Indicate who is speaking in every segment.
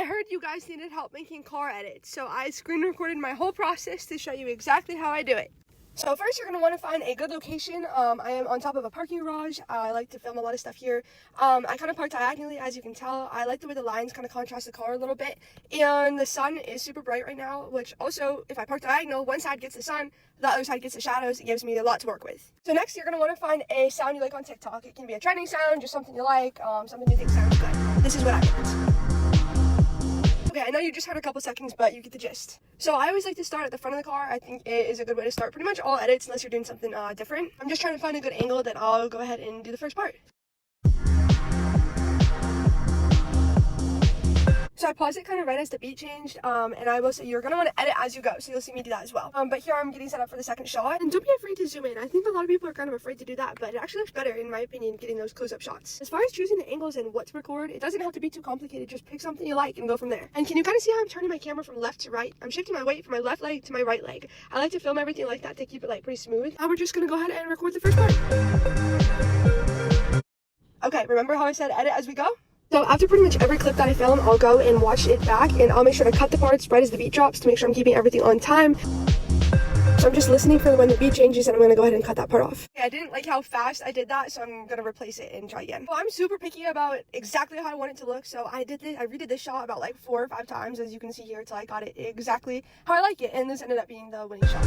Speaker 1: I heard you guys needed help making car edits, so I screen recorded my whole process to show you exactly how I do it. So first you're going to want to find a good location. I am on top of a parking garage. I like to film a lot of stuff here. I kind of park diagonally, as you can tell. I like the way the lines kind of contrast the car a little bit. And the sun is super bright right now, which also, if I park diagonal, one side gets the sun, the other side gets the shadows. It gives me a lot to work with. So next you're going to want to find a sound you like on TikTok. It can be a trending sound, just something you like, something you think sounds good. This is what I get. Okay, I know you just heard a couple seconds, but you get the gist. So I always like to start at the front of the car. I think it is a good way to start pretty much all edits unless you're doing something different. I'm just trying to find a good angle that I'll go ahead and do the first part. So I paused it kind of right as the beat changed, and I will say you're going to want to edit as you go, so you'll see me do that as well. But here I'm getting set up for the second shot, and don't be afraid to zoom in. I think a lot of people are kind of afraid to do that, but it actually looks better, in my opinion, getting those close-up shots. As far as choosing the angles and what to record, it doesn't have to be too complicated. Just pick something you like and go from there. And can you kind of see how I'm turning my camera from left to right? I'm shifting my weight from my left leg to my right leg. I like to film everything like that to keep it like pretty smooth. Now we're just going to go ahead and record the first part. Okay, remember how I said edit as we go? So after pretty much every clip that I film, I'll go and watch it back, and I'll make sure to cut the parts right as the beat drops to make sure I'm keeping everything on time. So I'm just listening for when the beat changes, and I'm going to go ahead and cut that part off. Okay, I didn't like how fast I did that, so I'm going to replace it and try again. Well, I'm super picky about exactly how I want it to look, so I redid this shot about like 4 or 5 times, as you can see here, till I got it exactly how I like it, and this ended up being the winning shot.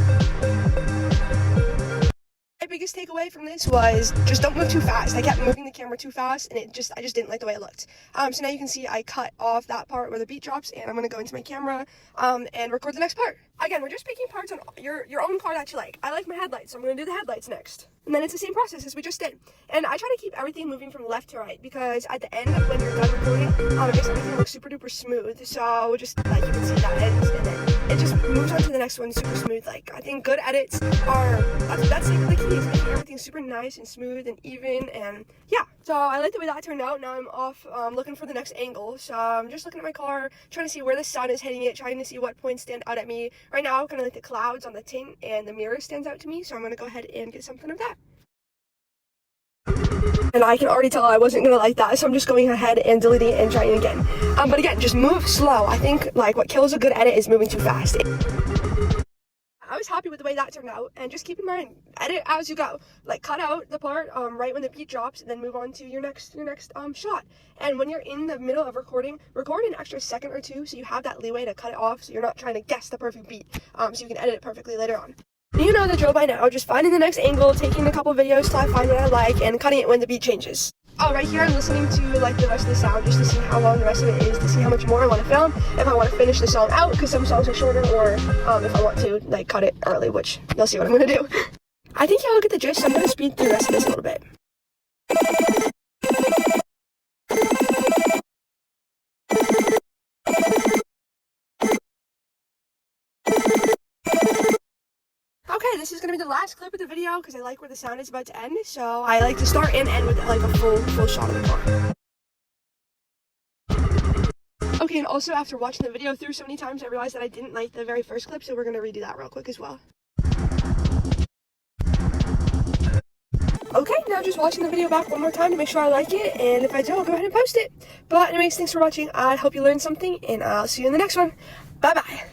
Speaker 1: My biggest takeaway from this was just don't move too fast. I kept moving the camera too fast, and I just didn't like the way it looked. So now you can see I cut off that part where the beat drops, and I'm going to go into my camera and record the next part. Again, we're just picking parts on your own car that you like. I like my headlights, so I'm going to do the headlights next. And then it's the same process as we just did. And I try to keep everything moving from left to right, because at the end, when you're done recording, it makes everything look super duper smooth. So just like you can see that ends, and then it just moves on to the next one super smooth. Like, I think good edits are, that's like the key, is making everything super nice and smooth and even, and yeah. So I like the way that turned out. Now I'm off looking for the next angle. So I'm just looking at my car, trying to see where the sun is hitting it, trying to see what points stand out at me. Right now, kind of like the clouds on the tint and the mirror stands out to me. So I'm going to go ahead and get something of that. And I can already tell I wasn't going to like that, so I'm just going ahead and deleting it and trying again. But again, just move slow. I think like what kills a good edit is moving too fast. I was happy with the way that turned out, and just keep in mind, edit as you go. Like, cut out the part right when the beat drops, and then move on to your next shot. And when you're in the middle of recording, record an extra second or two so you have that leeway to cut it off, so you're not trying to guess the perfect beat, so you can edit it perfectly later on. You know the drill by now, just finding the next angle, taking a couple videos till I find what I like, and cutting it when the beat changes. Oh, right here I'm listening to like the rest of the sound just to see how long the rest of it is, to see how much more I want to film, if I want to finish the song out, because some songs are shorter, or if I want to like cut it early, which you'll see what I'm going to do. I think y'all get the gist, so I'm going to speed through the rest of this a little bit. Okay, this is going to be the last clip of the video because I like where the sound is about to end, so I like to start and end with like a full shot of the car. Okay, and also after watching the video through so many times, I realized that I didn't like the very first clip, so we're going to redo that real quick as well. Okay, now just watching the video back one more time to make sure I like it, and if I do, I'll go ahead and post it. But anyways, thanks for watching. I hope you learned something, and I'll see you in the next one. Bye-bye.